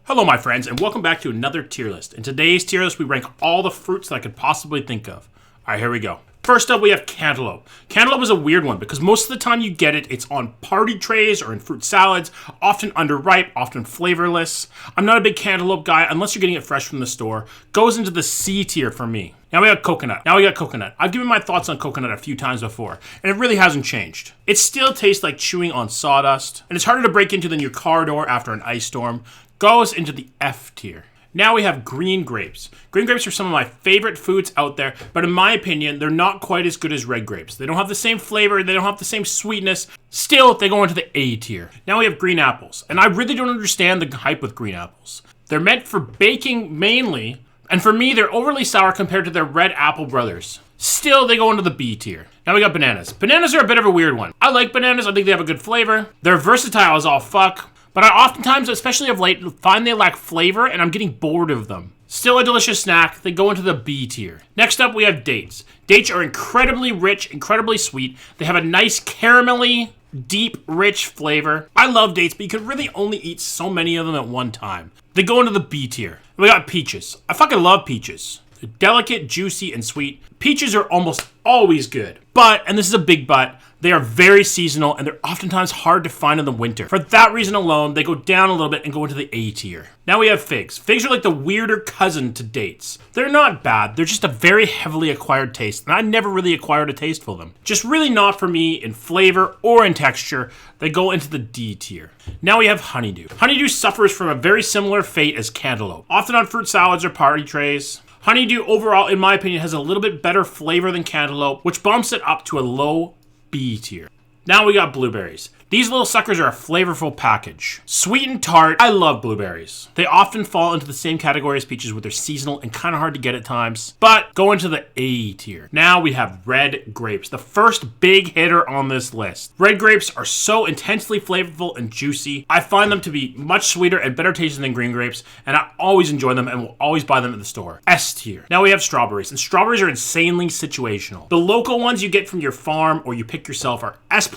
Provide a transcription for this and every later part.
Hello my friends, and welcome back to another tier list. In today's tier list, we rank all the fruits that I could possibly think of. Alright, here we go. First up, we have cantaloupe. Cantaloupe is a weird one because most of the time you get it, it's on party trays or in fruit salads, often underripe, often flavorless. I'm not a big cantaloupe guy unless you're getting it fresh from the store. Goes into the C tier for me. Now we got coconut. I've given my thoughts on coconut a few times before, and it really hasn't changed. It still tastes like chewing on sawdust, and it's harder to break into than your car door after an ice storm. Goes into the F tier. Now we have green grapes. Green grapes are some of my favorite foods out there, but in my opinion, they're not quite as good as red grapes. They don't have the same flavor, they don't have the same sweetness. Still, they go into the A tier. Now we have green apples, and I really don't understand the hype with green apples. They're meant for baking mainly, and for me, they're overly sour compared to their red apple brothers. Still, they go into the B tier. Now we got bananas. Bananas are a bit of a weird one. I like bananas, I think they have a good flavor. They're versatile as all fuck. But I oftentimes, especially of late, find they lack flavor and I'm getting bored of them. Still a delicious snack, they go into the B tier. Next up, we have dates. Dates are incredibly rich, incredibly sweet. They have a nice caramelly, deep, rich flavor. I love dates, but you can really only eat so many of them at one time. They go into the B tier. We got peaches. I fucking love peaches. They're delicate, juicy, and sweet. Peaches are almost always good. But, and this is a big but, they are very seasonal and they're oftentimes hard to find in the winter. For that reason alone, they go down a little bit and go into the A tier. Now we have figs. Figs are like the weirder cousin to dates. They're not bad, they're just a very heavily acquired taste, and I never really acquired a taste for them. Just really not for me in flavor or in texture. They go into the D tier. Now we have honeydew. Honeydew suffers from a very similar fate as cantaloupe, often on fruit salads or party trays. Honeydew overall, in my opinion, has a little bit better flavor than cantaloupe, which bumps it up to a low B tier. Now we got blueberries. These little suckers are a flavorful package. Sweet and tart, I love blueberries. They often fall into the same category as peaches where they're seasonal and kind of hard to get at times, but go into the A tier. Now we have red grapes, the first big hitter on this list. Red grapes are so intensely flavorful and juicy. I find them to be much sweeter and better tasting than green grapes, and I always enjoy them and will always buy them at the store. S tier. Now we have strawberries, and strawberries are insanely situational. The local ones you get from your farm or you pick yourself are S+++.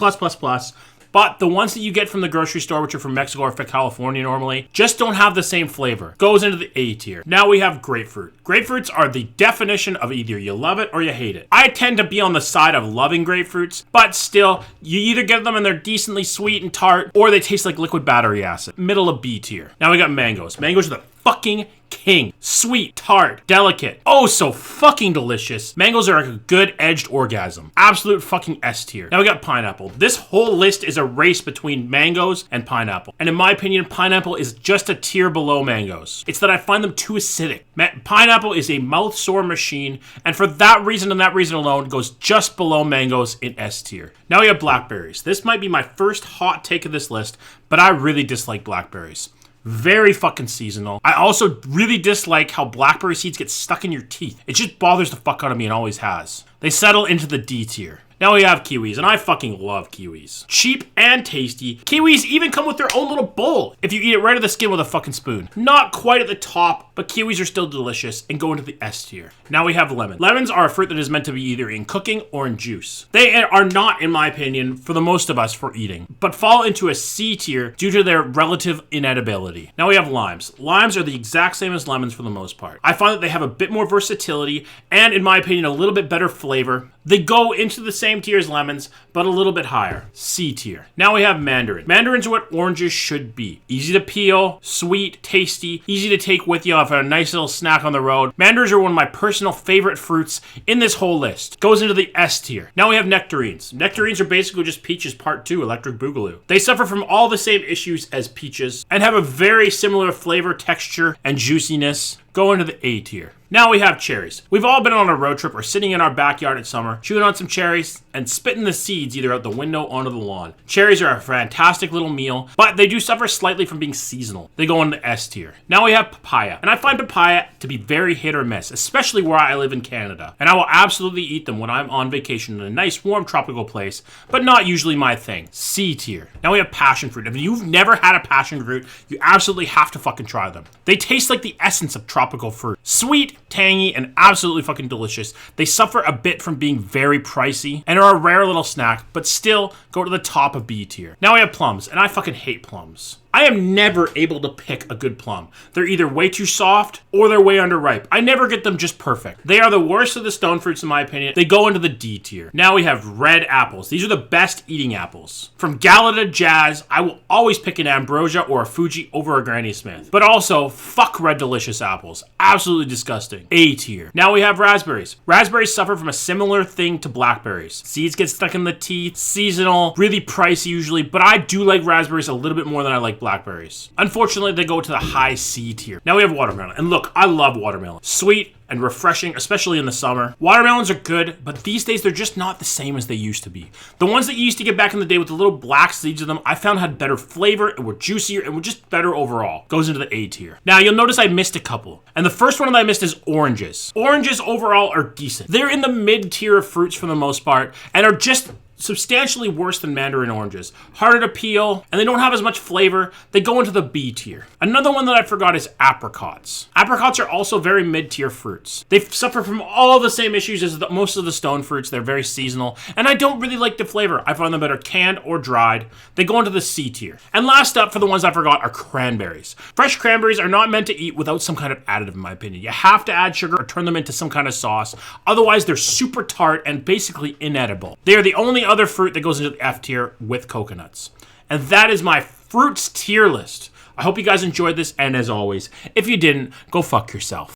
But the ones that you get from the grocery store, which are from Mexico or from California normally, just don't have the same flavor. Goes into the A tier. Now we have grapefruit. Grapefruits are the definition of either you love it or you hate it. I tend to be on the side of loving grapefruits, but still, you either get them and they're decently sweet and tart, or they taste like liquid battery acid. Middle of B tier. Now we got mangoes. Mangoes are the fucking king. Sweet, tart, delicate, oh so fucking delicious. Mangoes are a good edged orgasm. Absolute fucking S tier. Now we got pineapple. This whole list is a race between mangoes and pineapple. And in my opinion, pineapple is just a tier below mangoes. It's that I find them too acidic. Pineapple is a mouth sore machine, and for that reason and that reason alone, goes just below mangoes in S tier. Now we have blackberries. This might be my first hot take of this list, but I really dislike blackberries. Very fucking seasonal. I also really dislike how blackberry seeds get stuck in your teeth. It just bothers the fuck out of me and always has. They settle into the D tier. Now we have kiwis, and I fucking love kiwis. Cheap and tasty. Kiwis even come with their own little bowl if you eat it right out of the skin with a fucking spoon. Not quite at the top, but kiwis are still delicious and go into the S tier. Now we have lemon. Lemons are a fruit that is meant to be either in cooking or in juice. They are not, in my opinion, for the most of us for eating, but fall into a C tier due to their relative inedibility. Now we have limes. Limes are the exact same as lemons for the most part. I find that they have a bit more versatility and, in my opinion, a little bit better flavor. They go into the same tier as lemons, but a little bit higher. C tier. Now we have mandarin. Mandarins are what oranges should be. Easy to peel, sweet, tasty, easy to take with you for a nice little snack on the road. Mandarins are one of my personal favorite fruits in this whole list. Goes into the S tier. Now we have nectarines. Nectarines are basically just peaches part 2, electric boogaloo. They suffer from all the same issues as peaches and have a very similar flavor, texture, and juiciness. Go into the A tier. Now we have cherries. We've all been on a road trip or sitting in our backyard at summer, chewing on some cherries and spitting the seeds either out the window onto the lawn. Cherries are a fantastic little meal, but they do suffer slightly from being seasonal. They go into the S tier. Now we have papaya, and I find papaya to be very hit or miss, especially where I live in Canada. And I will absolutely eat them when I'm on vacation in a nice warm tropical place, but not usually my thing. C tier. Now we have passion fruit. If you've never had a passion fruit, you absolutely have to fucking try them. They taste like the essence of tropical fruit. Sweet, tangy, and absolutely fucking delicious. They suffer a bit from being very pricey and are a rare little snack, but still go to the top of B tier. Now we have plums, and I fucking hate plums. I am never able to pick a good plum. They're either way too soft or they're way underripe. I never get them just perfect. They are the worst of the stone fruits in my opinion. They go into the D tier. Now we have red apples. These are the best eating apples. From Gala to Jazz, I will always pick an Ambrosia or a Fuji over a Granny Smith. But also, fuck red delicious apples. Absolutely disgusting. A tier. Now we have raspberries. Raspberries suffer from a similar thing to blackberries. Seeds get stuck in the teeth, seasonal, really pricey usually, but I do like raspberries a little bit more than I like blackberries. Unfortunately, they go to the high C tier. Now we have watermelon. And look, I love watermelon. Sweet and refreshing, especially in the summer. Watermelons are good, but these days they're just not the same as they used to be. The ones that you used to get back in the day with the little black seeds of them, I found had better flavor and were juicier and were just better overall. Goes into the A tier. Now you'll notice I missed a couple. And the first one that I missed is oranges. Oranges overall are decent. They're in the mid tier of fruits for the most part and are just substantially worse than mandarin oranges. Harder to peel, and they don't have as much flavor. They go into the B tier. Another one that I forgot is apricots. Apricots are also very mid-tier fruits. They suffer from all the same issues as most of the stone fruits. They're very seasonal, and I don't really like the flavor. I find them better canned or dried. They go into the C tier. And last up for the ones I forgot are cranberries. Fresh cranberries are not meant to eat without some kind of additive, in my opinion. You have to add sugar or turn them into some kind of sauce. Otherwise, they're super tart and basically inedible. They are the only other fruit that goes into the F tier with coconuts. And that is my fruits tier list. I hope you guys enjoyed this, and as always, if you didn't, go fuck yourself.